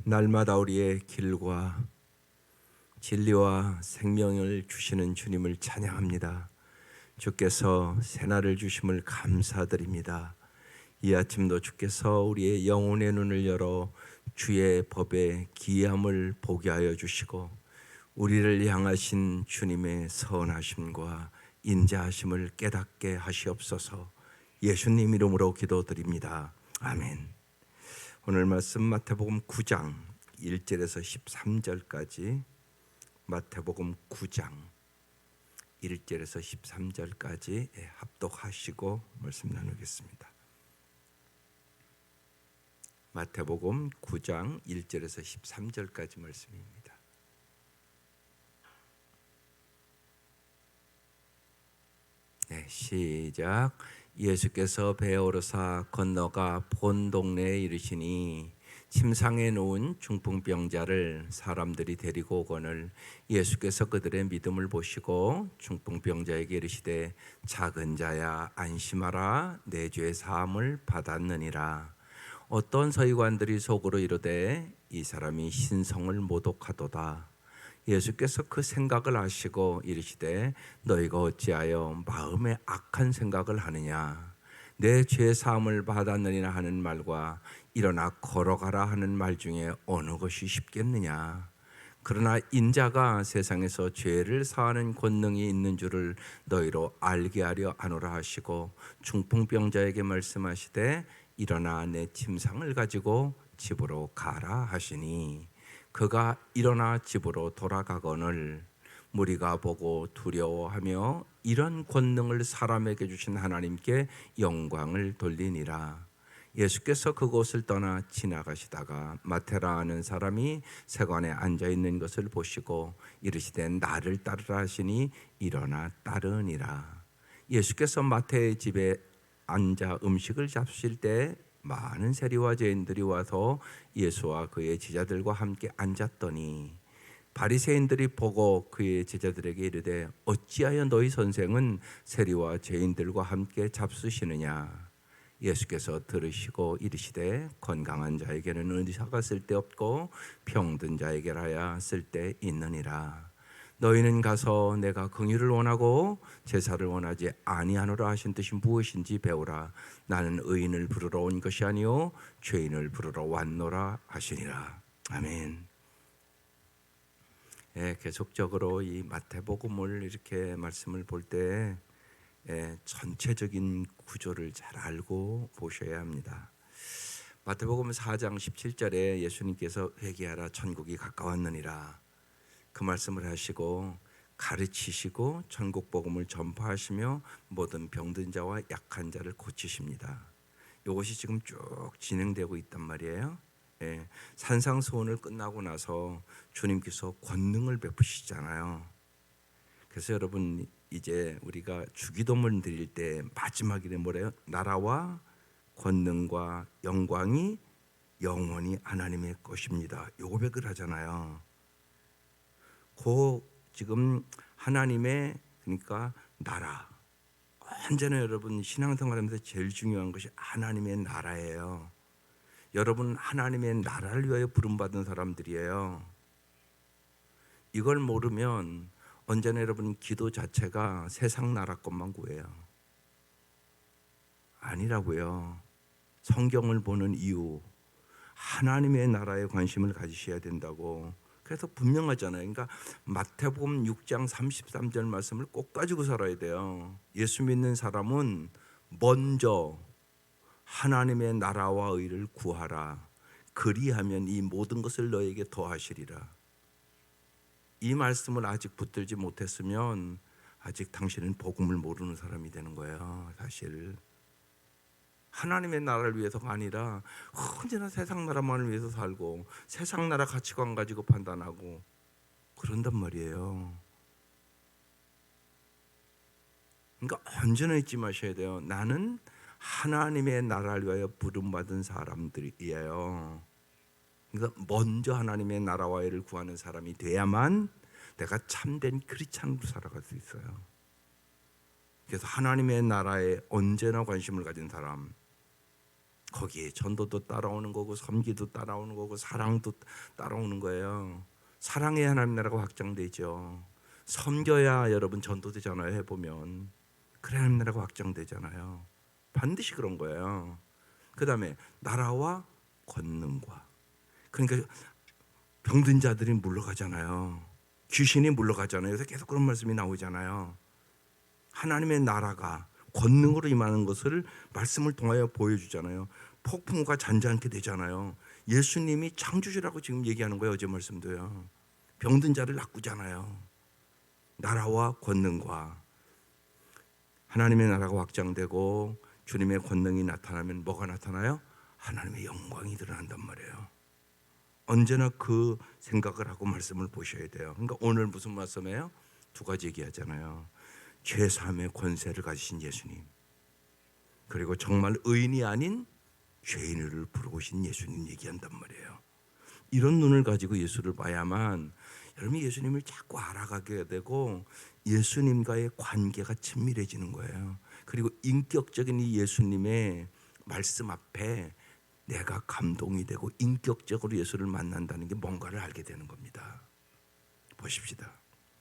날마다 우리의 길과 진리와 생명을 주시는 주님을 찬양합니다. 주께서 새날을 주심을 감사드립니다. 이 아침도 주께서 우리의 영혼의 눈을 열어 주의 법의 기이함을 보게 하여 주시고 우리를 향하신 주님의 선하심과 인자하심을 깨닫게 하시옵소서. 예수님 이름으로 기도드립니다. 아멘. 오늘 말씀 마태복음 9장 1절에서 13절까지, 마태복음 9장 1절에서 13절까지 합독하시고 말씀 나누겠습니다. 마태복음 9장 1절에서 13절까지 말씀입니다. 시작. 예수께서 배에 오르사 건너가 본 동네에 이르시니 침상에 누운 중풍병자를 사람들이 데리고 오거늘 예수께서 그들의 믿음을 보시고 중풍병자에게 이르시되 작은 자야 안심하라 내 죄 사함을 받았느니라. 어떤 서기관들이 속으로 이르되 이 사람이 신성을 모독하도다. 예수께서 그 생각을 아시고 이르시되 너희가 어찌하여 마음에 악한 생각을 하느냐. 내 죄 사함을 받았느니라 하는 말과 일어나 걸어가라 하는 말 중에 어느 것이 쉽겠느냐. 그러나 인자가 세상에서 죄를 사하는 권능이 있는 줄을 너희로 알게 하려 하노라 하시고 중풍병자에게 말씀하시되 일어나 내 침상을 가지고 집으로 가라 하시니 그가 일어나 집으로 돌아가거늘 무리가 보고 두려워하며 이런 권능을 사람에게 주신 하나님께 영광을 돌리니라. 예수께서 그곳을 떠나 지나가시다가 마테라 하는 사람이 세관에 앉아 있는 것을 보시고 이르시되 나를 따르라 하시니 일어나 따르니라. 예수께서 마태의 집에 앉아 음식을 잡수실 때 많은 세리와 죄인들이 와서 예수와 그의 제자들과 함께 앉았더니 바리새인들이 보고 그의 제자들에게 이르되 어찌하여 너희 선생은 세리와 죄인들과 함께 잡수시느냐. 예수께서 들으시고 이르시되 건강한 자에게는 의사가 쓸데없고 병든 자에게라야 쓸데있느니라. 너희는 가서 내가 긍휼을 원하고 제사를 원하지 아니하노라 하신 뜻이 무엇인지 배우라. 나는 의인을 부르러 온 것이 아니요 죄인을 부르러 왔노라 하시니라. 아멘. 계속적으로 이 마태복음을 이렇게 말씀을 볼 때 전체적인 구조를 잘 알고 보셔야 합니다. 마태복음 4장 17절에 예수님께서 회개하라 천국이 가까웠느니라 그 말씀을 하시고 가르치시고 천국 복음을 전파하시며 모든 병든 자와 약한 자를 고치십니다. 이것이 지금 쭉 진행되고 있단 말이에요. 산상수훈을 끝나고 나서 주님께서 권능을 베푸시잖아요. 그래서 여러분 이제 우리가 주기도문 드릴 때 마지막에 뭐래요? 나라와 권능과 영광이 영원히 하나님의 것입니다. 요 고백을 하잖아요. 그 지금 하나님의 그러니까 나라, 언제나 여러분 신앙생활하면서 제일 중요한 것이 하나님의 나라예요. 여러분 하나님의 나라를 위하여 부름받은 사람들이에요. 이걸 모르면 언제나 여러분 기도 자체가 세상 나라 것만 구해요. 아니라고요. 성경을 보는 이유, 하나님의 나라에 관심을 가지셔야 된다고. 그래서 분명하잖아요. 그러니까 마태복음 6장 33절 말씀을 꼭 가지고 살아야 돼요. 예수 믿는 사람은 먼저 하나님의 나라와 의를 구하라. 그리하면 이 모든 것을 너에게 더하시리라. 이 말씀을 아직 붙들지 못했으면 아직 당신은 복음을 모르는 사람이 되는 거예요. 사실 하나님의 나라를 위해서가 아니라 언제나 세상 나라만을 위해서 살고 세상 나라 가치관 가지고 판단하고 그런단 말이에요. 그러니까 언제나 잊지 마셔야 돼요. 나는 하나님의 나라를 위하여 부름받은 사람들이에요. 그러니까 먼저 하나님의 나라와 의를 구하는 사람이 돼야만 내가 참된 크리스찬으로 살아갈 수 있어요. 그래서 하나님의 나라에 언제나 관심을 가진 사람, 거기에 전도도 따라오는 거고 섬기도 따라오는 거고 사랑도 따라오는 거예요. 사랑해야 하나님 나라가 확장되죠. 섬겨야 여러분 전도되잖아요. 해보면 그래야 하나님 나라가 확장되잖아요. 반드시 그런 거예요. 그 다음에 나라와 권능과, 그러니까 병든 자들이 물러가잖아요. 귀신이 물러가잖아요. 그래서 계속 그런 말씀이 나오잖아요. 하나님의 나라가 권능으로 임하는 것을 말씀을 통하여 보여주잖아요. 폭풍우가 잔잔케 되잖아요. 예수님이 창조주라고 지금 얘기하는 거예요. 어제 말씀도요. 병든 자를 낚꾸잖아요. 나라와 권능과, 하나님의 나라가 확장되고 주님의 권능이 나타나면 뭐가 나타나요? 하나님의 영광이 드러난단 말이에요. 언제나 그 생각을 하고 말씀을 보셔야 돼요. 그러니까 오늘 무슨 말씀이에요? 두 가지 얘기하잖아요. 죄사함의 권세를 가지신 예수님, 그리고 정말 의인이 아닌 죄인을 부르고 오신 예수님 얘기한단 말이에요. 이런 눈을 가지고 예수를 봐야만 여러분이 예수님을 자꾸 알아가게 되고 예수님과의 관계가 친밀해지는 거예요. 그리고 인격적인 이 예수님의 말씀 앞에 내가 감동이 되고 인격적으로 예수를 만난다는 게 뭔가를 알게 되는 겁니다. 보십시다.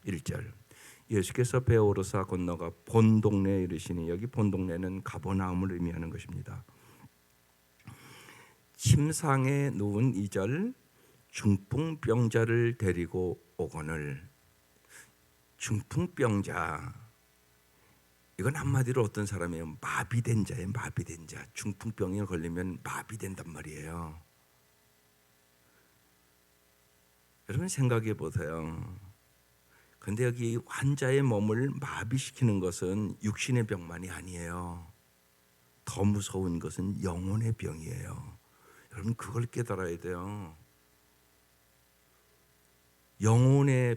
1절, 예수께서 배 오르사 건너가 본 동네에 이르시니, 여기 본 동네는 가버나움을 의미하는 것입니다. 침상에 누운 2절, 중풍병자를 데리고 오거늘. 중풍병자, 이건 한마디로 어떤 사람이에요? 마비된 자예요. 마비된 자. 중풍병에 걸리면 마비된단 말이에요. 여러분 생각해 보세요. 근데 여기 환자의 몸을 마비시키는 것은 육신의 병만이 아니에요. 더 무서운 것은 영혼의 병이에요. 여러분 그걸 깨달아야 돼요. 영혼의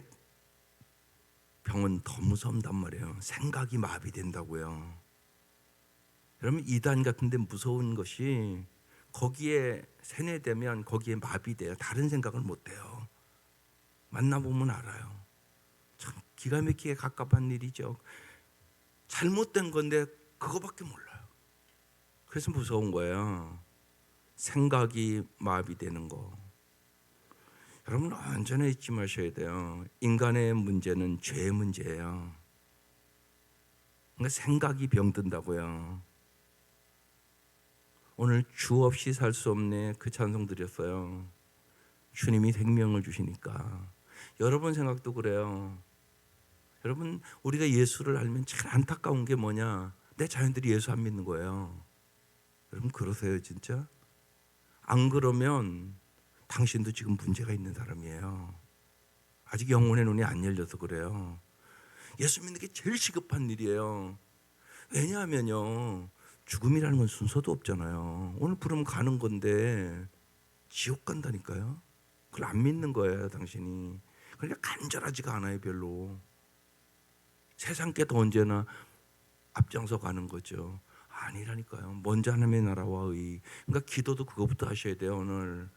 병은 더 무섭단 말이에요. 생각이 마비된다고요. 여러분 이단 같은 데 무서운 것이 거기에 세뇌되면 거기에 마비돼요. 다른 생각을 못 해요. 만나보면 알아요. 참 기가 막히게 갑갑한 일이죠. 잘못된 건데 그거밖에 몰라요. 그래서 무서운 거예요. 생각이 마비되는 거. 여러분 언제나 잊지 마셔야 돼요. 인간의 문제는 죄의 문제예요. 그러니까 생각이 병든다고요. 오늘 주 없이 살 수 없네 그 찬송 드렸어요. 주님이 생명을 주시니까. 여러분 생각도 그래요. 여러분 우리가 예수를 알면 참 안타까운 게 뭐냐, 내 자녀들이 예수 안 믿는 거예요. 여러분 그러세요 진짜? 안 그러면 당신도 지금 문제가 있는 사람이에요. 아직 영혼의 눈이 안 열려서 그래요. 예수 믿는 게 제일 시급한 일이에요. 왜냐하면요, 죽음이라는 건 순서도 없잖아요. 오늘 부르면 가는 건데 지옥 간다니까요. 그걸 안 믿는 거예요 당신이. 그러니까 간절하지가 않아요 별로. 세상 게 더 언제나 앞장서 가는 거죠. 아니라니까요. 먼저 하나님의 나라와 의. 그러니까 기도도 그거부터 하셔야 돼요. 오늘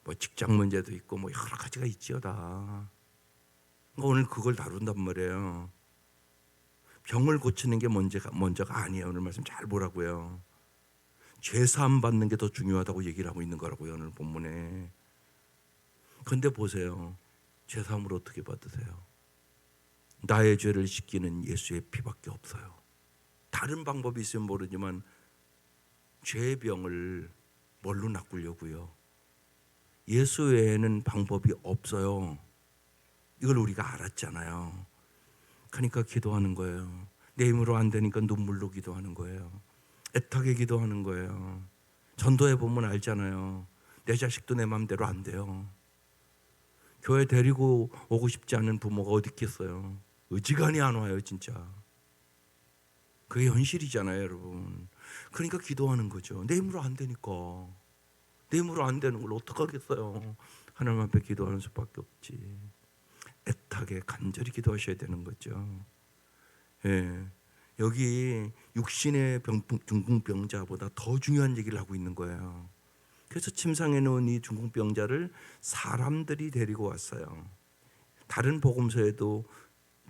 뭐 직장 문제도 있고 뭐 여러 가지가 있지요 다. 그러니까 오늘 그걸 다룬단 말이에요. 병을 고치는 게 먼저가 아니에요. 오늘 말씀 잘 보라고요. 죄사함 받는 게 더 중요하다고 얘기를 하고 있는 거라고요. 오늘 본문에. 그런데 보세요. 죄사함을 어떻게 받으세요? 나의 죄를 씻기는 예수의 피밖에 없어요. 다른 방법이 있으면 모르지만 죄의 병을 뭘로 낚으려고요? 예수 외에는 방법이 없어요. 이걸 우리가 알았잖아요. 그러니까 기도하는 거예요. 내 힘으로 안 되니까 눈물로 기도하는 거예요. 애타게 기도하는 거예요. 전도해 보면 알잖아요. 내 자식도 내 마음대로 안 돼요. 교회 데리고 오고 싶지 않은 부모가 어디 있겠어요. 어지간히 안 와요 진짜. 그게 현실이잖아요 여러분. 그러니까 기도하는 거죠. 내 힘으로 안 되니까. 내 힘으로 안 되는 걸 어떡하겠어요. 하나님 앞에 기도하는 수밖에 없지. 애타게 간절히 기도하셔야 되는 거죠. 예. 여기 육신의 중풍병자보다 더 중요한 얘기를 하고 있는 거예요. 그래서 침상에 누운 이 중풍병자를 사람들이 데리고 왔어요. 다른 복음서에도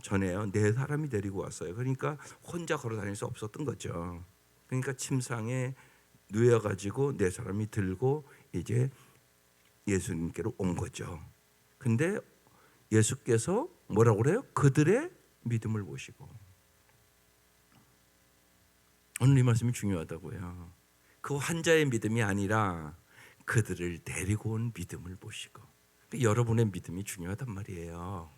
전에요. 4사람이 데리고 왔어요. 그러니까 혼자 걸어 다닐 수 없었던 거죠. 그러니까 침상에 누워가지고 네 사람이 들고 이제 예수님께로 온 거죠. 근데 예수께서 뭐라고 그래요? 그들의 믿음을 보시고. 오늘 이 말씀이 중요하다고요. 그 환자의 믿음이 아니라 그들을 데리고 온 믿음을 보시고. 여러분의 믿음이 중요하단 말이에요.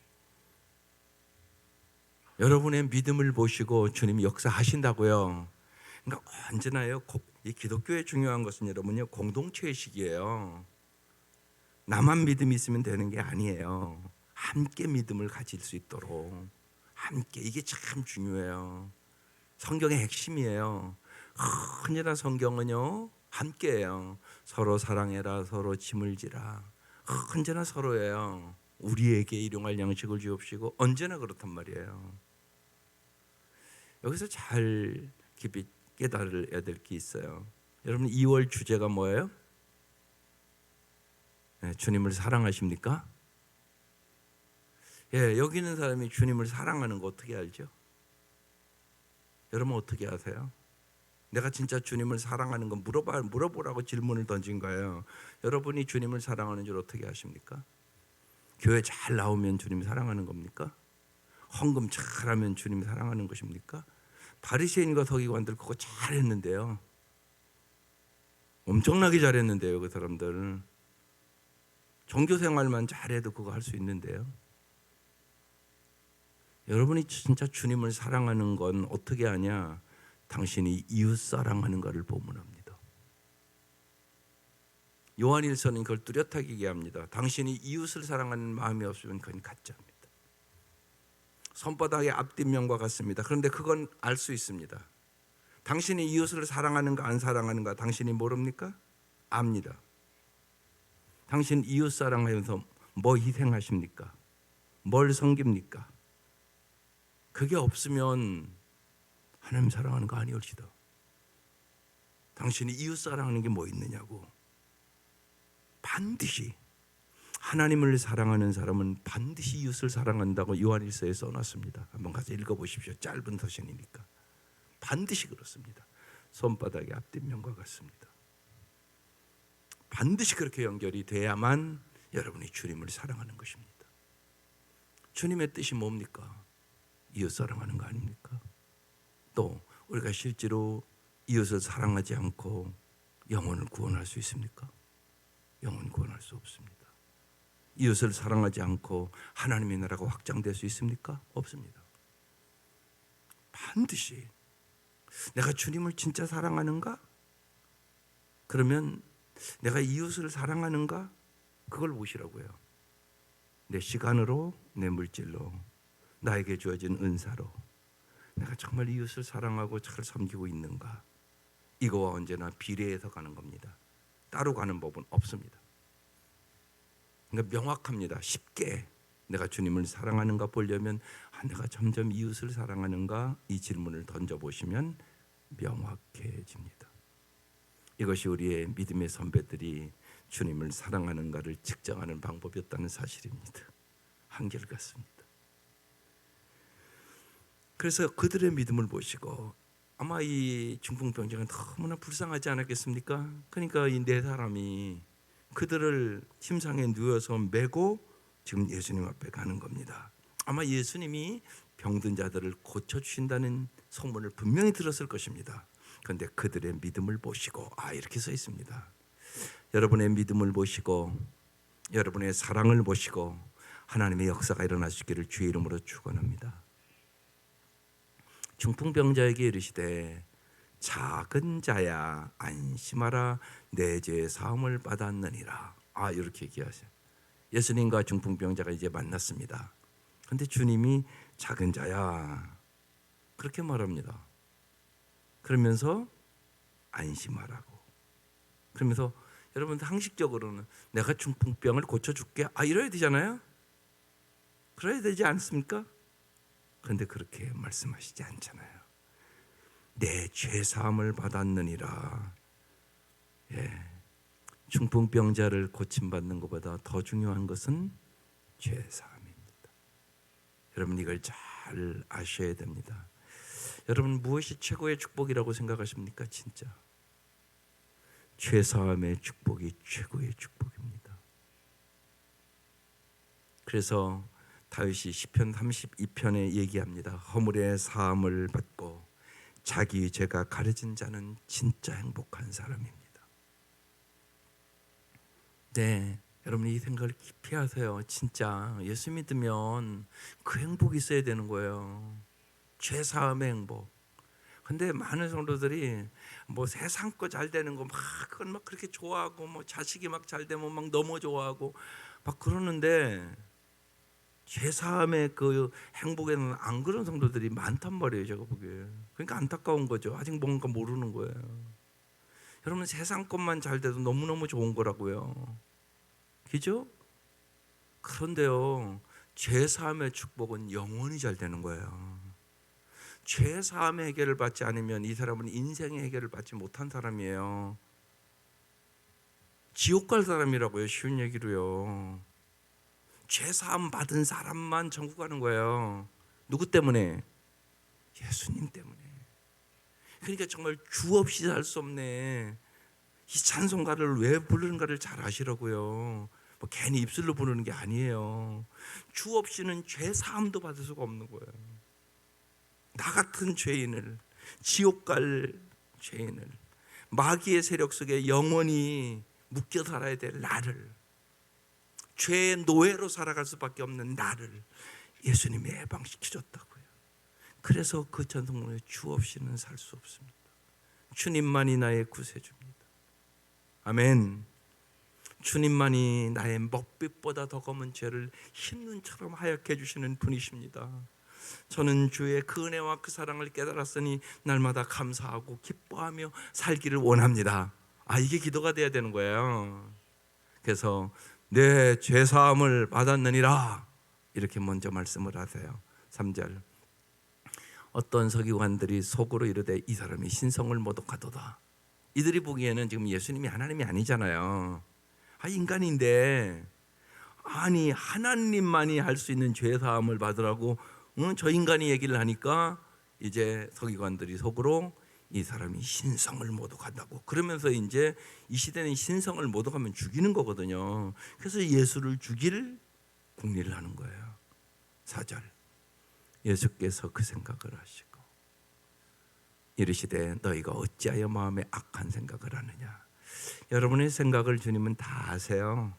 여러분의 믿음을 보시고 주님이 역사하신다고요. 그러니까 언제나요. 이 기독교의 중요한 것은 여러분요, 공동체의식이에요. 나만 믿음이 있으면 되는 게 아니에요. 함께 믿음을 가질 수 있도록 함께, 이게 참 중요해요. 성경의 핵심이에요. 언제나 성경은요 함께해요. 서로 사랑해라, 서로 짐을 지라. 언제나 서로예요. 우리에게 일용할 양식을 주옵시고. 언제나 그렇단 말이에요. 여기서 잘 깊이 깨달아야 될 게 있어요. 여러분, 2월 주제가 뭐예요? 주님을 사랑하십니까? 여기 있는 사람이 주님을 사랑하는 거 어떻게 알죠? 여러분 어떻게 아세요? 내가 진짜 주님을 사랑하는 건 물어보라고 질문을 던진 거예요. 여러분이 주님을 사랑하는 줄 어떻게 아십니까? 교회 잘 나오면 주님 사랑하는 겁니까? 헌금 잘하면 주님 사랑하는 것입니까? 바리새인과 서기관들 그거 잘했는데요. 엄청나게 잘했는데요. 그 사람들 종교 생활만 잘해도 그거 할 수 있는데요. 여러분이 진짜 주님을 사랑하는 건 어떻게 하냐? 당신이 이웃 사랑하는 것을 보면 합니다. 요한일서는 그걸 뚜렷하게 얘기합니다. 당신이 이웃을 사랑하는 마음이 없으면 그건 가짜입니다. 손바닥의 앞뒷면과 같습니다. 그런데 그건 알 수 있습니다. 당신이 이웃을 사랑하는가 안 사랑하는가 당신이 모릅니까? 압니다. 당신 이웃 사랑하면서 뭐 희생하십니까? 뭘 섬깁니까? 그게 없으면 하나님 사랑하는 거 아니올지도. 당신이 이웃 사랑하는 게 뭐 있느냐고. 반드시 하나님을 사랑하는 사람은 반드시 이웃을 사랑한다고 요한일서에 써놨습니다. 한번 가서 읽어보십시오. 짧은 서신이니까. 반드시 그렇습니다. 손바닥의 앞뒷면과 같습니다. 반드시 그렇게 연결이 돼야만 여러분이 주님을 사랑하는 것입니다. 주님의 뜻이 뭡니까? 이웃 사랑하는 거 아닙니까? 또 우리가 실제로 이웃을 사랑하지 않고 영혼을 구원할 수 있습니까? 영혼 구원할 수 없습니다. 이웃을 사랑하지 않고 하나님의 나라가 확장될 수 있습니까? 없습니다. 반드시 내가 주님을 진짜 사랑하는가? 그러면 내가 이웃을 사랑하는가? 그걸 보시라고요. 내 시간으로, 내 물질로, 나에게 주어진 은사로 내가 정말 이웃을 사랑하고 잘 섬기고 있는가? 이거와 언제나 비례해서 가는 겁니다. 따로 가는 법은 없습니다. 그러니까 명확합니다. 쉽게 내가 주님을 사랑하는가 보려면 내가 점점 이웃을 사랑하는가? 이 질문을 던져보시면 명확해집니다. 이것이 우리의 믿음의 선배들이 주님을 사랑하는가를 측정하는 방법이었다는 사실입니다. 한결같습니다. 그래서 그들의 믿음을 보시고 아마 이 중풍병자가 너무나 불쌍하지 않았겠습니까? 그러니까 이 네 사람이 그들을 침상에 누워서 메고 지금 예수님 앞에 가는 겁니다. 아마 예수님이 병든 자들을 고쳐주신다는 소문을 분명히 들었을 것입니다. 그런데 그들의 믿음을 보시고 이렇게 써 있습니다. 여러분의 믿음을 보시고 여러분의 사랑을 보시고 하나님의 역사가 일어나시기를 주의 이름으로 축원합니다. 중풍병자에게 이르시되 작은 자야 안심하라 내 죄 사함을 받았느니라. 이렇게 얘기하세요. 예수님과 중풍병자가 이제 만났습니다. 그런데 주님이 작은 자야 그렇게 말합니다. 그러면서 안심하라고. 그러면서 여러분 상식적으로는 내가 중풍병을 고쳐줄게 이래야 되잖아요. 그래야 되지 않습니까? 그런데 그렇게 말씀하시지 않잖아요. 내 죄사함을 받았느니라. 중풍병자를 고침받는 것보다 더 중요한 것은 죄사함입니다. 여러분 이걸 잘 아셔야 됩니다. 여러분 무엇이 최고의 축복이라고 생각하십니까? 진짜 죄사함의 축복이 최고의 축복입니다. 그래서 다윗이 시편 32편에 얘기합니다. 허물의 사함을 받고 자기 죄가 가려진 자는 진짜 행복한 사람입니다. 네, 여러분 이 생각을 깊이 하세요. 진짜 예수 믿으면 그 행복이 있어야 되는 거예요. 죄 사함의 행복. 근데 많은 성도들이 뭐 세상 거 잘 되는 거 막 그건 막 그렇게 좋아하고 뭐 자식이 막 잘 되면 막 너무 좋아하고 막 그러는데 죄 사함의 그 행복에는 안 그런 성도들이 많단 말이에요. 제가 보기에. 그러니까 안타까운 거죠. 아직 뭔가 모르는 거예요. 여러분 세상 것만 잘 돼도 너무너무 좋은 거라고요. 그죠? 그런데요, 죄 사함의 축복은 영원히 잘 되는 거예요. 죄 사함의 해결을 받지 않으면 이 사람은 인생의 해결을 받지 못한 사람이에요. 지옥 갈 사람이라고요. 쉬운 얘기로요. 죄 사함 받은 사람만 천국 가는 거예요. 누구 때문에? 예수님 때문에. 그러니까 정말 주 없이 살 수 없네. 이 찬송가를 왜 부르는가를 잘 아시라고요. 뭐 괜히 입술로 부르는 게 아니에요. 주 없이는 죄 사함도 받을 수가 없는 거예요. 나 같은 죄인을, 지옥 갈 죄인을, 마귀의 세력 속에 영원히 묶여 살아야 될 나를, 죄의 노예로 살아갈 수밖에 없는 나를 예수님이 해방시켜줬다고요. 그래서 그 찬송가에 주 없이는 살 수 없습니다. 주님만이 나의 구세주입니다. 아멘. 주님만이 나의 먹빛보다 더 검은 죄를 흰눈처럼 하얗게 해주시는 분이십니다. 저는 주의 그 은혜와 그 사랑을 깨달았으니 날마다 감사하고 기뻐하며 살기를 원합니다. 이게 기도가 돼야 되는 거예요. 그래서 내 죄사함을 받았느니라 이렇게 먼저 말씀을 하세요. 3절 어떤 서기관들이 속으로 이르되 이 사람이 신성을 모독하도다. 이들이 보기에는 지금 예수님이 하나님이 아니잖아요. 인간인데 아니 하나님만이 할 수 있는 죄사함을 받으라고 저 인간이 얘기를 하니까 이제 서기관들이 속으로 이 사람이 신성을 모독한다고. 그러면서 이제 이 시대는 신성을 모독하면 죽이는 거거든요. 그래서 예수를 죽일 궁리를 하는 거예요. 4절 예수께서 그 생각을 하시고 이르시되 너희가 어찌하여 마음에 악한 생각을 하느냐. 여러분의 생각을 주님은 다 아세요.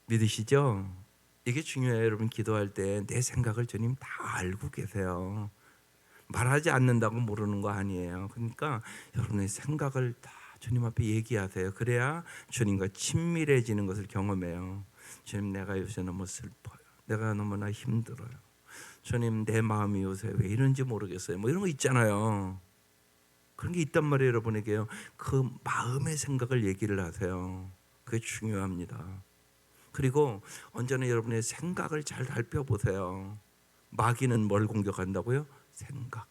믿으시죠? 이게 중요해요. 여러분 기도할 때 내 생각을 주님 다 알고 계세요. 말하지 않는다고 모르는 거 아니에요. 그러니까 여러분의 생각을 다 주님 앞에 얘기하세요. 그래야 주님과 친밀해지는 것을 경험해요. 주님 내가 요새 너무 슬퍼요. 내가 너무나 힘들어요. 주님 내 마음이 요새 왜 이런지 모르겠어요. 뭐 이런 거 있잖아요. 그런 게 있단 말이에요. 여러분에게요. 그 마음의 생각을 얘기를 하세요. 그게 중요합니다. 그리고 언제나 여러분의 생각을 잘 살펴보세요. 마귀는 뭘 공격한다고요? 생각.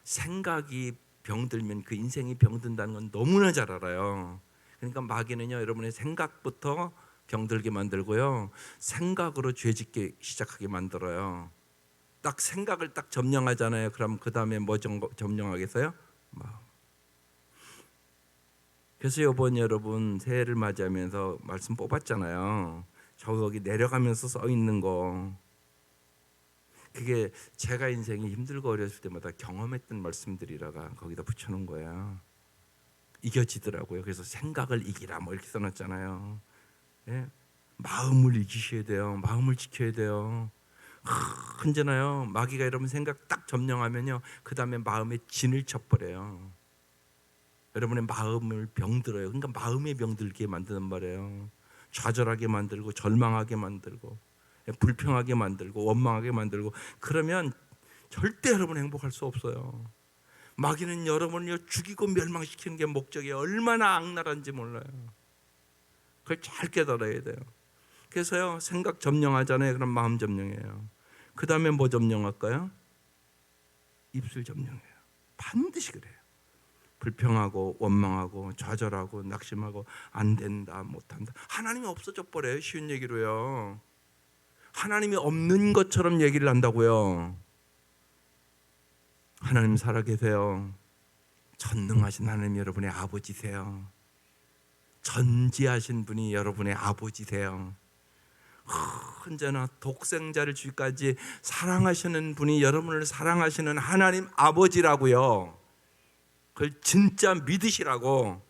생각이 병들면 그 인생이 병든다는 건 너무나 잘 알아요. 그러니까 마귀는요, 여러분의 생각부터 병들게 만들고요, 생각으로 죄짓게 시작하게 만들어요. 딱 생각을 딱 점령하잖아요. 그럼 그 다음에 뭐 점령하겠어요? 마음. 그래서 이번 여러분 새해를 맞이하면서 말씀 뽑았잖아요. 저기 내려가면서 써 있는 거, 그게 제가 인생이 힘들고 어렸을 때마다 경험했던 말씀들이라가 거기다 붙여놓은 거예요. 이겨지더라고요. 그래서 생각을 이기라 뭐 이렇게 써놨잖아요. 예? 마음을 이기셔야 돼요. 마음을 지켜야 돼요. 흔잖아요. 마귀가 여러분 생각 딱 점령하면요, 그 다음에 마음에 진을 쳐버려요. 여러분의 마음을 병들어요. 그러니까 마음에 병들게 만드는 말이에요. 좌절하게 만들고 절망하게 만들고 불평하게 만들고 원망하게 만들고. 그러면 절대 여러분 행복할 수 없어요. 마귀는 여러분을 죽이고 멸망시키는 게 목적이 얼마나 악랄한지 몰라요. 그걸 잘 깨달아야 돼요. 그래서요, 생각 점령하잖아요. 그럼 마음 점령해요. 그 다음에 뭐 점령할까요? 입술 점령해요. 반드시 그래요. 불평하고 원망하고 좌절하고 낙심하고 안 된다 못한다. 하나님이 없어져 버려요. 쉬운 얘기로요. 하나님이 없는 것처럼 얘기를 한다고요. 하나님 살아계세요. 전능하신 하나님 여러분의 아버지세요. 전지하신 분이 여러분의 아버지세요. 언제나 독생자를 주기까지 사랑하시는 분이 여러분을 사랑하시는 하나님 아버지라고요. 그걸 진짜 믿으시라고.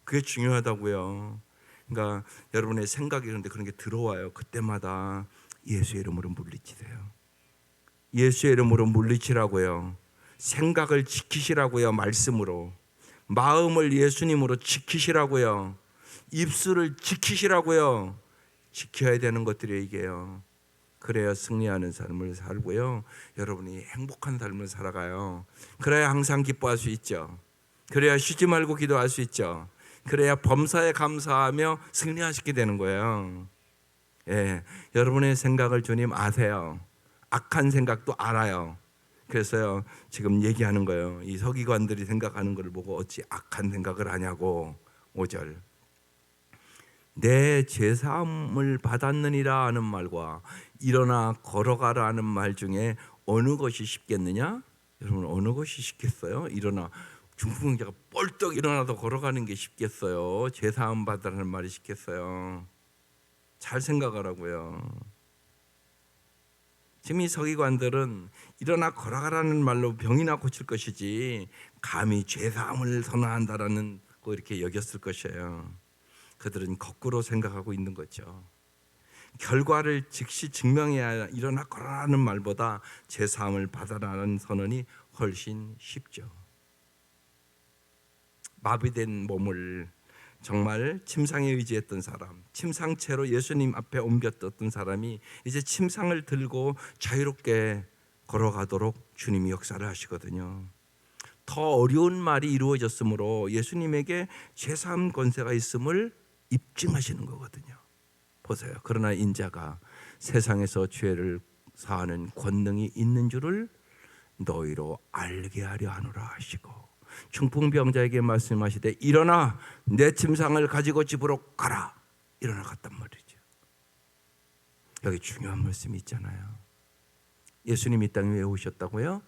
그게 중요하다고요. 그러니까 여러분의 생각이 그런데 그런 게 들어와요. 그때마다 예수의 이름으로 물리치세요. 예수의 이름으로 물리치라고요. 생각을 지키시라고요. 말씀으로. 마음을 예수님으로 지키시라고요. 입술을 지키시라고요. 지켜야 되는 것들이 이게요. 그래야 승리하는 삶을 살고요. 여러분이 행복한 삶을 살아가요. 그래야 항상 기뻐할 수 있죠. 그래야 쉬지 말고 기도할 수 있죠. 그래야 범사에 감사하며 승리하시게 되는 거예요. 예, 여러분의 생각을 주님 아세요. 악한 생각도 알아요. 그래서요, 지금 얘기하는 거예요. 이 서기관들이 생각하는 것을 보고 어찌 악한 생각을 하냐고. 5절. 내 죄사함을 받았느니라 하는 말과 일어나 걸어가라 하는 말 중에 어느 것이 쉽겠느냐? 여러분, 어느 것이 쉽겠어요? 일어나, 중풍병자가 뻘떡 일어나서 걸어가는 게 쉽겠어요? 죄사함 받으라는 말이 쉽겠어요? 잘 생각하라고요. 지금 이 서기관들은 일어나 걸어가라는 말로 병이나 고칠 것이지 감히 죄사함을 선언한다라는 거 이렇게 여겼을 것이에요. 그들은 거꾸로 생각하고 있는 거죠. 결과를 즉시 증명해야 일어나 걸어라는 말보다 죄사함을 받아라는 선언이 훨씬 쉽죠. 마비된 몸을 정말 침상에 의지했던 사람, 침상채로 예수님 앞에 옮겼던 사람이 이제 침상을 들고 자유롭게 걸어가도록 주님이 역사를 하시거든요. 더 어려운 말이 이루어졌으므로 예수님에게 죄사함 권세가 있음을 입증하시는 거거든요. 보세요. 그러나 인자가 세상에서 죄를 사하는 권능이 있는 줄을 너희로 알게 하려 하노라 하시고, 중풍병자에게 말씀하시되 일어나 내 침상을 가지고 집으로 가라. 일어나 갔단 말이죠. 여기 중요한 말씀이 있잖아요. 예수님이 이 땅에 왜 오셨다고요?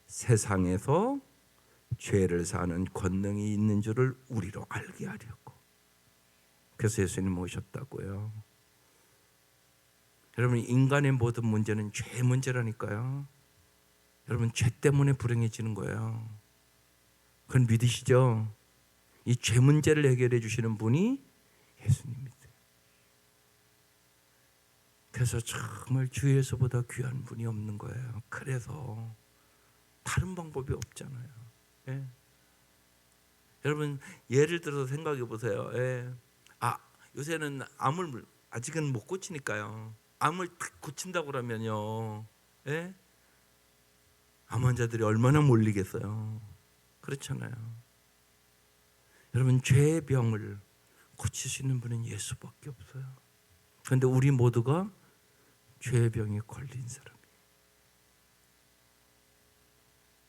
세상에서 죄를 사는 권능이 있는 줄을 우리로 알게 하려고. 그래서 예수님 오셨다고요. 여러분, 인간의 모든 문제는 죄 문제라니까요. 여러분, 죄 때문에 불행해지는 거예요. 그건 믿으시죠? 이 죄 문제를 해결해 주시는 분이 예수님이세요. 그래서 정말 주 예수보다 귀한 분이 없는 거예요. 그래서 다른 방법이 없잖아요. 예. 여러분, 예를 들어서 생각해 보세요. 예. 요새는 암을 아직은 못 고치니까요. 암을 딱 고친다고 그러면요, 예? 암 환자들이 얼마나 몰리겠어요. 그렇잖아요. 여러분, 죄의 병을 고칠 수 있는 분은 예수밖에 없어요. 그런데 우리 모두가 죄의 병에 걸린 사람이에요.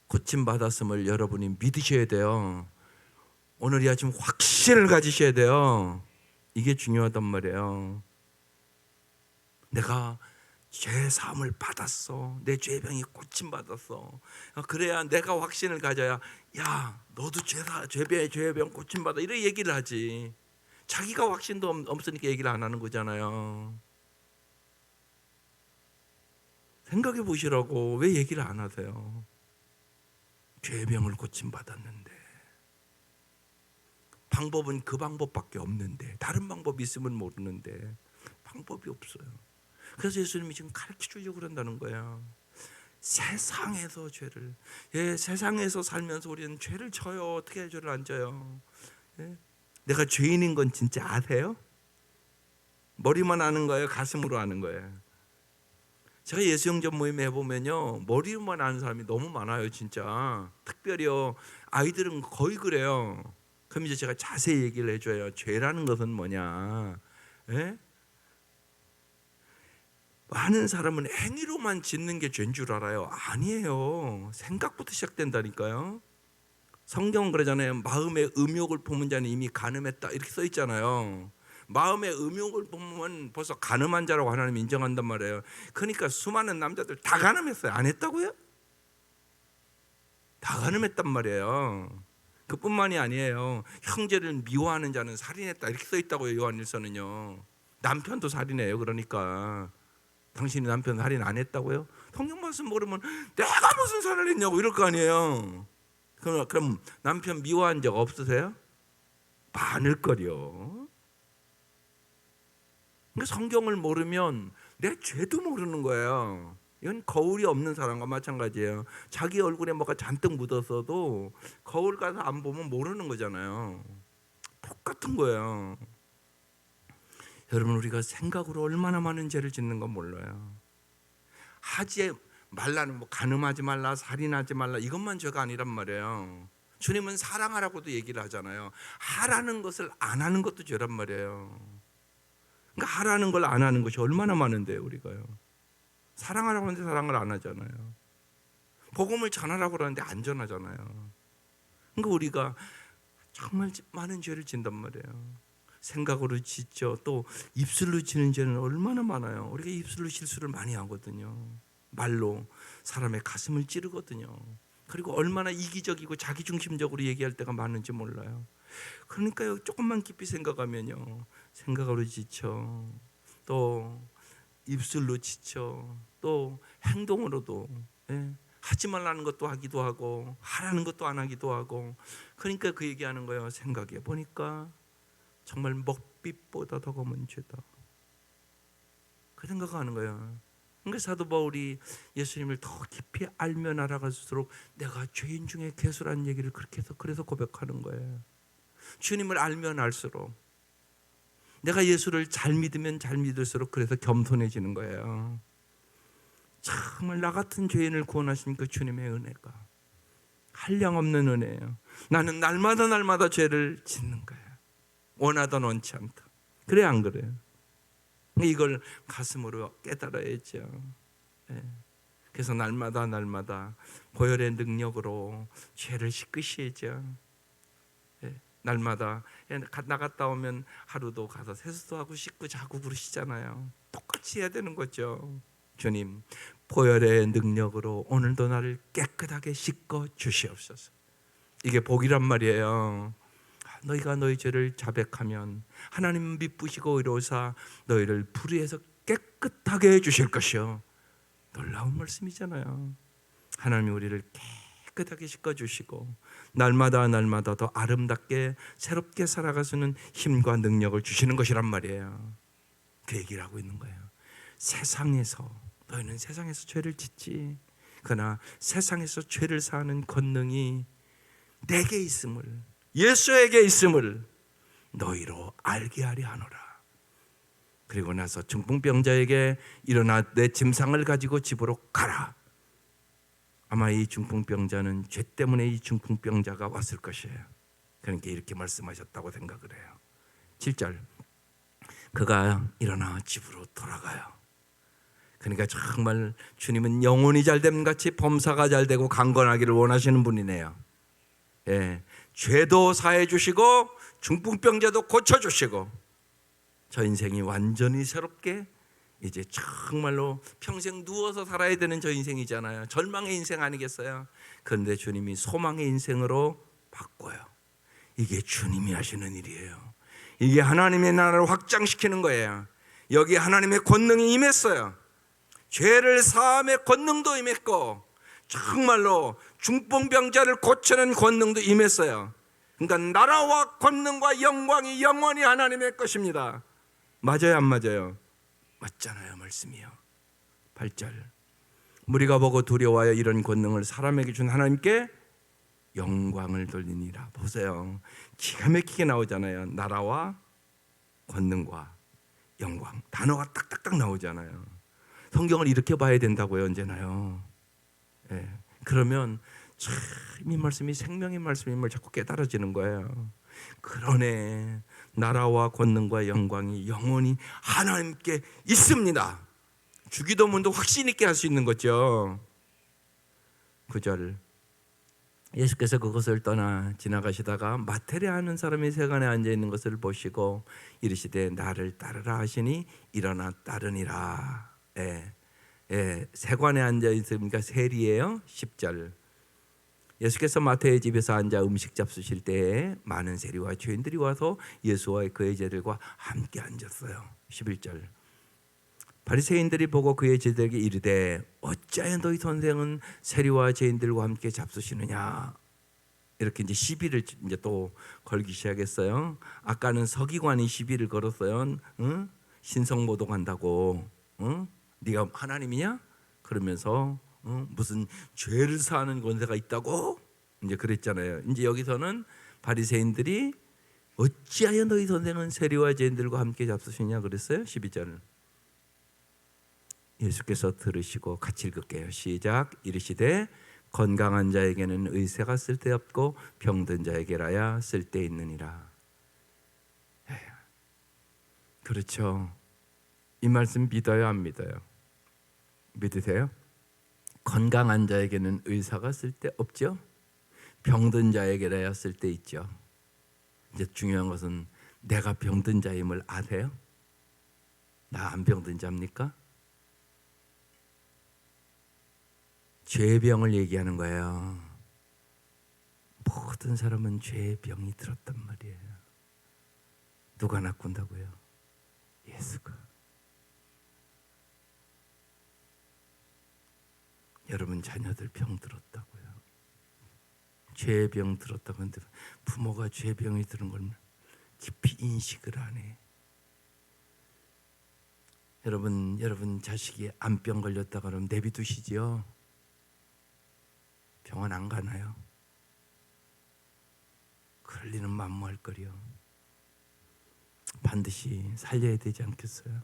고침받았음을 여러분이 믿으셔야 돼요. 오늘 이 아침 확신을 가지셔야 돼요. 이게 중요하단 말이에요. 내가 죄 사함을 받았어. 내 죄병이 고침받았어. 그래야 내가 확신을 가져야, 야, 너도 죄병 고침받아, 이렇게 얘기를 하지. 자기가 확신도 없으니까 얘기를 안 하는 거잖아요. 생각해 보시라고. 왜 얘기를 안 하세요? 죄병을 고침받았는데, 방법은 그 방법밖에 없는데, 다른 방법이 있으면 모르는데 방법이 없어요. 그래서 예수님이 지금 가르쳐 주려고 그런다는 거예요. 세상에서 죄를, 세상에서 살면서 우리는 죄를 져요. 어떻게 죄를 안 져요? 내가 죄인인 건 진짜 아세요? 머리만 아는 거예요? 가슴으로 아는 거예요? 제가 예수영전 모임에 해보면요, 머리만 아는 사람이 너무 많아요. 진짜 특별히요, 아이들은 거의 그래요. 그럼 이제 제가 자세히 얘기를 해줘요. 죄라는 것은 뭐냐? 많은 사람은 행위로만 짓는 게 죄인 줄 알아요. 아니에요. 생각부터 시작된다니까요. 성경은 그러잖아요. 마음의 음욕을 품은 자는 이미 간음했다, 이렇게 써 있잖아요. 마음의 음욕을 품으면 벌써 간음한 자라고 하나님 인정한단 말이에요. 그러니까 수많은 남자들 다 간음했어요. 안 했다고요? 다 간음했단 말이에요. 그뿐만이 아니에요. 형제를 미워하는 자는 살인했다 이렇게 써 있다고요. 요한일서는요. 남편도 살인해요. 그러니까 당신이 남편 살인 안 했다고요? 성경 말씀 모르면 내가 무슨 살인을 했냐고 이럴 거 아니에요. 그럼 남편 미워한 적 없으세요? 많을걸요. 그러니까 성경을 모르면 내 죄도 모르는 거예요. 이건 거울이 없는 사람과 마찬가지예요. 자기 얼굴에 뭐가 잔뜩 묻었어도 거울 가서 안 보면 모르는 거잖아요. 똑같은 거예요. 여러분, 우리가 생각으로 얼마나 많은 죄를 짓는 건 몰라요. 하지 말라는, 뭐 간음하지 말라, 살인하지 말라, 이것만 죄가 아니란 말이에요. 주님은 사랑하라고도 얘기를 하잖아요. 하라는 것을 안 하는 것도 죄란 말이에요. 그러니까 하라는 걸 안 하는 것이 얼마나 많은데요, 우리가요. 사랑하라고 하는데 사랑을 안 하잖아요. 복음을 전하라고 하는데 안 전하잖아요. 그러니까 우리가 정말 많은 죄를 짓단 말이에요. 생각으로 짓죠. 또 입술로 지는 죄는 얼마나 많아요. 우리가 입술로 실수를 많이 하거든요. 말로 사람의 가슴을 찌르거든요. 그리고 얼마나 이기적이고 자기중심적으로 얘기할 때가 많은지 몰라요. 그러니까요, 조금만 깊이 생각하면요, 생각으로 지쳐, 또 입술로 지쳐, 또 행동으로도, 하지 말라는 것도 하기도 하고 하라는 것도 안 하기도 하고. 그러니까 그 얘기하는 거예요. 생각해 보니까 정말 먹빛보다 더 검은 죄다, 그 생각하는 거예요. 그러니까 사도 바울이 예수님을 더 깊이 알면 알아갈수록 내가 죄인 중에 괴수라는 얘기를 그렇게 해서 그래서 고백하는 거예요. 주님을 알면 알수록, 내가 예수를 잘 믿으면 잘 믿을수록 그래서 겸손해지는 거예요. 정말 나 같은 죄인을 구원하신 그 주님의 은혜가 한량없는 은혜예요. 나는 날마다 죄를 짓는 거예요. 원하던 원치 않다. 그래 안 그래요? 이걸 가슴으로 깨달아야죠. 그래서 날마다 보혈의 능력으로 죄를 씻으시죠. 날마다 나갔다 오면 하루도 가서 세수도 하고 씻고 자고 그러시잖아요. 똑같이 해야 되는 거죠. 주님, 보혈의 능력으로 오늘도 나를 깨끗하게 씻어 주시옵소서. 이게 복이란 말이에요. 너희가 너희 죄를 자백하면 하나님 미쁘시고 의로우사 너희를 불의에서 깨끗하게 해주실 것이요. 놀라운 말씀이잖아요. 하나님이 우리를 깨끗하게 씻어주시고 날마다 더 아름답게 새롭게 살아갈 수 있는 힘과 능력을 주시는 것이란 말이에요. 그 얘기를 하고 있는 거예요. 너희는 세상에서 죄를 짓지, 그러나 세상에서 죄를 사하는 권능이 내게 있음을, 예수에게 있음을 너희로 알게 하려 하노라. 그리고 나서 중풍병자에게 일어나 내 짐상을 가지고 집으로 가라. 아마 이 중풍병자는 죄 때문에 이 중풍병자가 왔을 것이에요. 그러니까 이렇게 말씀하셨다고 생각을 해요. 7절, 그가 일어나 집으로 돌아가요. 그러니까 정말 주님은 영혼이 잘됨 같이 범사가 잘되고 강건하기를 원하시는 분이네요. 죄도 사해 주시고 중풍병자도 고쳐주시고 저 인생이 완전히 새롭게 이제 정말로 평생 누워서 살아야 되는 저 인생이잖아요. 절망의 인생 아니겠어요? 그런데 주님이 소망의 인생으로 바꿔요. 이게 주님이 하시는 일이에요. 이게 하나님의 나라를 확장시키는 거예요. 여기 하나님의 권능이 임했어요. 죄를 사함의 권능도 임했고 정말로 중풍병자를 고치는 권능도 임했어요. 그러니까 나라와 권능과 영광이 영원히 하나님의 것입니다. 맞아요, 안 맞아요? 맞잖아요, 말씀이요. 8절, 무리가 보고 두려워하여 이런 권능을 사람에게 준 하나님께 영광을 돌리니라. 보세요, 기가 막히게 나오잖아요. 나라와 권능과 영광, 단어가 딱딱딱 나오잖아요. 성경을 이렇게 봐야 된다고요, 언제나요. 그러면 참 이 말씀이 생명의 말씀임을 자꾸 깨달아지는 거예요. 그러네, 나라와 권능과 영광이 영원히 하나님께 있습니다. 주기도문도 확신 있게 할 수 있는 거죠. 9절, 예수께서 그것을 떠나 지나가시다가 마태레 하는 사람이 세간에 앉아 있는 것을 보시고 이르시되 나를 따르라 하시니 일어나 따르니라. 세관에 앉아 있으니까 세리예요. 10절, 예수께서 마태의 집에서 앉아 음식 잡수실 때에 많은 세리와 죄인들이 와서 예수와 그의 제자들과 함께 앉았어요. 11절. 바리새인들이 보고 그의 제자들에게 이르되 어찌하여 너희 선생은 세리와 죄인들과 함께 잡수시느냐. 이렇게 이제 시비를 이제 또 걸기 시작했어요. 아까는 서기관이 시비를 걸었어요. 응? 신성모독한다고. 응? 네가 하나님이냐? 그러면서 무슨 죄를 사하는 권세가 있다고? 이제 그랬잖아요. 이제 여기서는 바리새인들이 어찌하여 너희 선생은 세리와 죄인들과 함께 잡수시냐 그랬어요. 12절. 예수께서 들으시고 같이 읽을게요. 시작. 이르시되 건강한 자에게는 의사가 쓸데없고 병든 자에게라야 쓸데있느니라. 그렇죠. 이 말씀 믿어요, 안 믿어요? 믿으세요? 건강한 자에게는 의사가 쓸데없죠. 병든 자에게라야 쓸데있죠. 이제 중요한 것은 내가 병든 자임을 아세요? 나 안 병든 자입니까? 죄병을 얘기하는 거예요. 모든 사람은 죄의 병이 들었단 말이에요. 누가 낚은다고요? 예수가. 여러분 자녀들 병 들었다고요. 죄의 병 들었다고 하는데 부모가 죄병이 들은 걸 깊이 인식을 안 해. 여러분 자식이 암병 걸렸다 그러면 내비두시지요? 병원 안 가나요? 그럴 리는 만무할 거리요. 반드시 살려야 되지 않겠어요?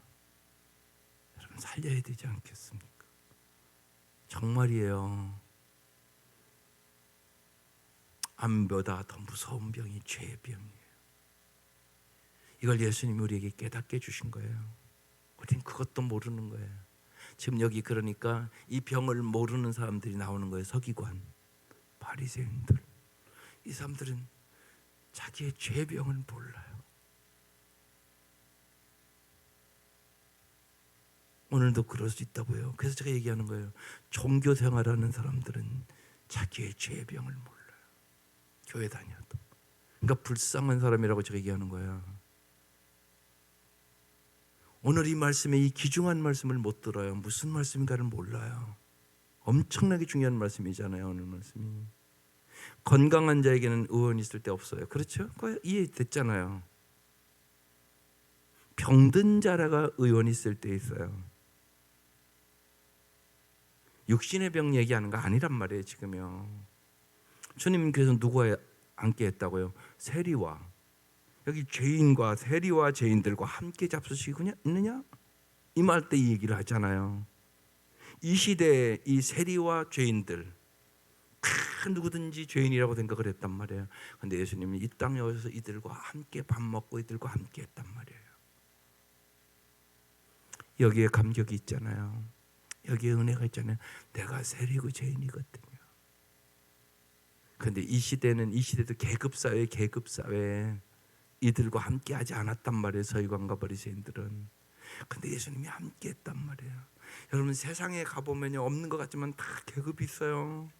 여러분 살려야 되지 않겠습니까? 정말이에요. 암보다 더 무서운 병이 죄의 병이에요. 이걸 예수님이 우리에게 깨닫게 해주신 거예요. 우린 그것도 모르는 거예요. 지금 여기 그러니까 이 병을 모르는 사람들이 나오는 거예요. 서기관, 바리새인들. 이 사람들은 자기의 죄병을 몰라요. 오늘도 그럴 수 있다고요. 그래서 제가 얘기하는 거예요. 종교 생활하는 사람들은 자기의 죄병을 몰라요. 교회 다녀도. 그러니까 불쌍한 사람이라고 제가 얘기하는 거예요. 오늘 이 말씀에 이 귀중한 말씀을 못 들어요. 무슨 말씀인가를 몰라요. 엄청나게 중요한 말씀이잖아요. 오늘 말씀이. 건강한 자에게는 의원이 있을 때 없어요. 그렇죠? 그거 이해됐잖아요. 병든 자라가 의원이 있을 때 있어요. 육신의 병 얘기하는 거 아니란 말이에요. 지금요. 주님께서 누구와 함께 했다고요? 세리와. 여기 죄인과 세리와 죄인들과 함께 잡수시고 있느냐? 이 말 때 이 얘기를 하잖아요. 이 시대에 이 세리와 죄인들 다 누구든지 죄인이라고 생각을 했단 말이에요. 그런데 예수님은 이 땅에 오셔서 이들과 함께 밥 먹고 이들과 함께 했단 말이에요. 여기에 감격이 있잖아요. 여기에 은혜가 있잖아요. 내가 세리고 죄인이거든요. 그런데 이 시대도 계급사회 이들과 함께 하지 않았단 말이에요. 서기관과 바리새인들은. 근데 예수님이 함께 했단 말이에요. 여러분 세상에 가보면요 없는 것 같지만 다 계급이 있어요.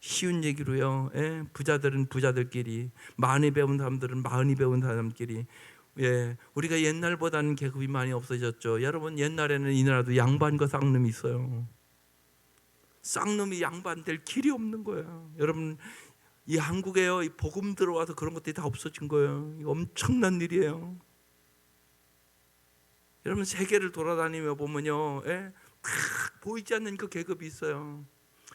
쉬운 얘기로요. 부자들은 부자들끼리, 많이 배운 사람들은 많이 배운 사람끼리. 우리가 옛날보다는 계급이 많이 없어졌죠. 여러분 옛날에는 이 나라도 양반과 쌍놈이 있어요. 쌍놈이 양반 될 길이 없는 거예요. 여러분 이 한국에요 이 복음 들어와서 그런 것들이 다 없어진 거예요. 이거 엄청난 일이에요. 여러분 세계를 돌아다니며 보면요, 다 보이지 않는 그 계급이 있어요.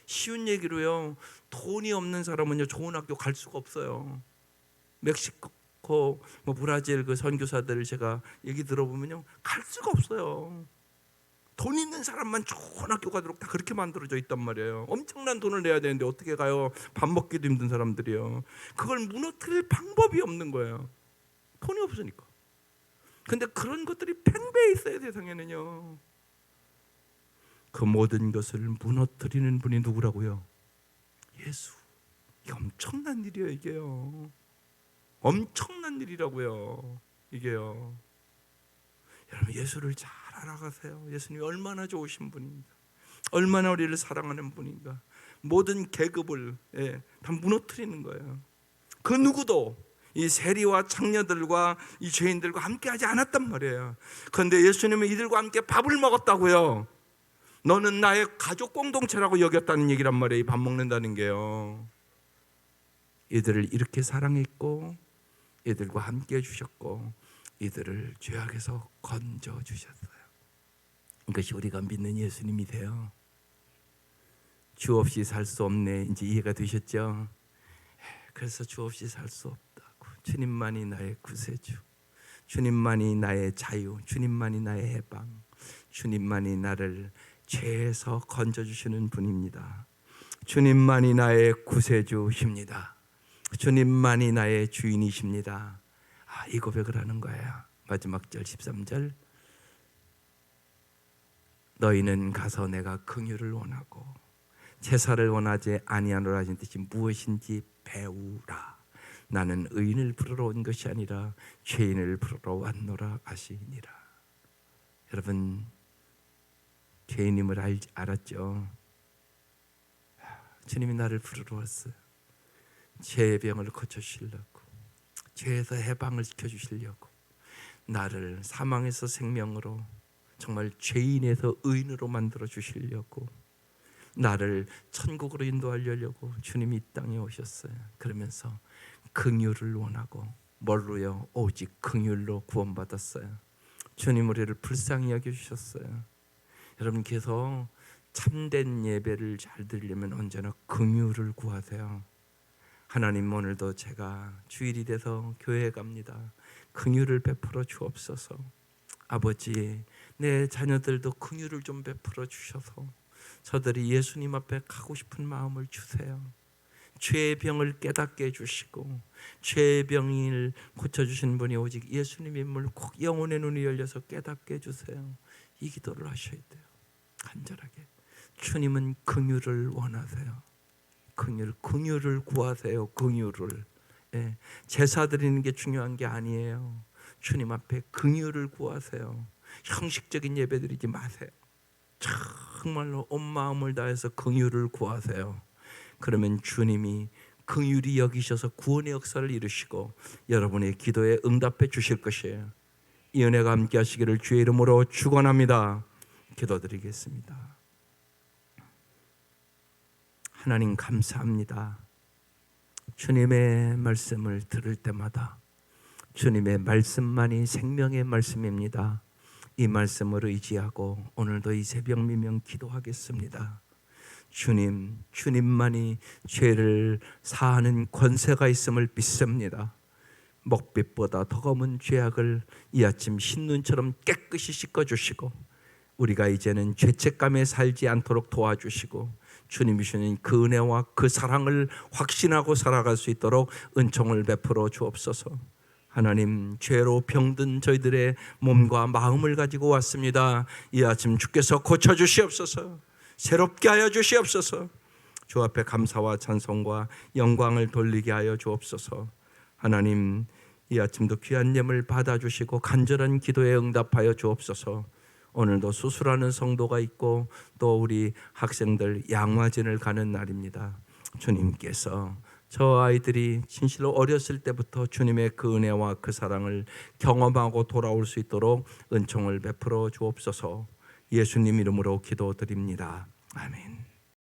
쉬운 얘기로요, 돈이 없는 사람은요 좋은 학교 갈 수가 없어요. 멕시코, 뭐 브라질 그 선교사들 제가 얘기 들어보면요 갈 수가 없어요. 돈 있는 사람만 좋은 학교 가도록 다 그렇게 만들어져 있단 말이에요. 엄청난 돈을 내야 되는데 어떻게 가요? 밥 먹기도 힘든 사람들이요. 그걸 무너뜨릴 방법이 없는 거예요. 돈이 없으니까. 근데 그런 것들이 팽배해 있어요. 세상에는요. 그 모든 것을 무너뜨리는 분이 누구라고요? 예수. 이게 엄청난 일이에요. 이게요. 엄청난 일이라고요. 이게요. 여러분 예수를 잘 알아가세요. 예수님이 얼마나 좋으신 분인가, 얼마나 우리를 사랑하는 분인가. 모든 계급을 다 무너뜨리는 거예요. 그 누구도 이 세리와 창녀들과 이 죄인들과 함께하지 않았단 말이에요. 그런데 예수님은 이들과 함께 밥을 먹었다고요. 너는 나의 가족 공동체라고 여겼다는 얘기란 말이에요. 이 밥 먹는다는 게요. 이들을 이렇게 사랑했고 이들과 함께 해주셨고 이들을 죄악에서 건져주셨어요. 이것이 우리가 믿는 예수님이세요. 주 없이 살 수 없네. 이제 이해가 되셨죠? 그래서 주 없이 살 수 없다고. 주님만이 나의 구세주, 주님만이 나의 자유, 주님만이 나의 해방, 주님만이 나를 죄에서 건져주시는 분입니다. 주님만이 나의 구세주십니다. 주님만이 나의 주인이십니다. 이 고백을 하는 거예요. 마지막 절 13절, 너희는 가서 내가 긍휼을 원하고 제사를 원하지 아니하노라 하신 뜻이 무엇인지 배우라. 나는 의인을 부르러 온 것이 아니라 죄인을 부르러 왔노라 하시니라. 여러분, 죄인임을 알았죠? 주님이 나를 부르러 왔어요. 죄의 병을 고쳐주시려고, 죄에서 해방을 시켜주시려고, 나를 사망에서 생명으로, 정말 죄인에서 의인으로 만들어 주시려고, 나를 천국으로 인도하려고 주님이 이 땅에 오셨어요. 그러면서 긍휼을 원하고, 뭘로요? 오직 긍휼로 구원받았어요. 주님 우리를 불쌍히 여겨주셨어요. 여러분께서 참된 예배를 잘 드리려면 언제나 긍휼을 구하세요. 하나님, 오늘도 제가 주일이 돼서 교회에 갑니다. 긍휼을 베풀어 주옵소서. 아버지, 내 자녀들도 긍휼을 좀 베풀어 주셔서 저들이 예수님 앞에 가고 싶은 마음을 주세요. 죄의 병을 깨닫게 해주시고, 죄의 병을 고쳐주신 분이 오직 예수님임을 꼭 영혼의 눈이 열려서 깨닫게 해주세요. 이 기도를 하셔야 돼요. 간절하게. 주님은 긍휼을 원하세요. 긍휼을 구하세요. 긍휼을. 제사 드리는 게 중요한 게 아니에요. 주님 앞에 긍휼을 구하세요. 형식적인 예배 드리지 마세요. 정말로 온 마음을 다해서 긍휼을 구하세요. 그러면 주님이 긍휼히 여기셔서 구원의 역사를 이루시고 여러분의 기도에 응답해 주실 것이에요. 이 은혜가 함께 하시기를 주의 이름으로 축원합니다. 기도드리겠습니다. 하나님 감사합니다. 주님의 말씀을 들을 때마다 주님의 말씀만이 생명의 말씀입니다. 이 말씀을 의지하고 오늘도 이 새벽 미명 기도하겠습니다. 주님, 주님만이 죄를 사하는 권세가 있음을 믿습니다. 먹빛보다 더 검은 죄악을 이 아침 신눈처럼 깨끗이 씻어주시고 우리가 이제는 죄책감에 살지 않도록 도와주시고 주님이 주시는 그 은혜와 그 사랑을 확신하고 살아갈 수 있도록 은총을 베풀어 주옵소서. 하나님, 죄로 병든 저희들의 몸과 마음을 가지고 왔습니다. 이 아침 주께서 고쳐주시옵소서. 새롭게 하여 주시옵소서. 주 앞에 감사와 찬송과 영광을 돌리게 하여 주옵소서. 하나님, 이 아침도 귀한 예물 받아주시고 간절한 기도에 응답하여 주옵소서. 오늘도 수술하는 성도가 있고 또 우리 학생들 양화진을 가는 날입니다. 주님께서 저 아이들이 진실로 어렸을 때부터 주님의 그 은혜와 그 사랑을 경험하고 돌아올 수 있도록 은총을 베풀어 주옵소서. 예수님 이름으로 기도드립니다. 아멘.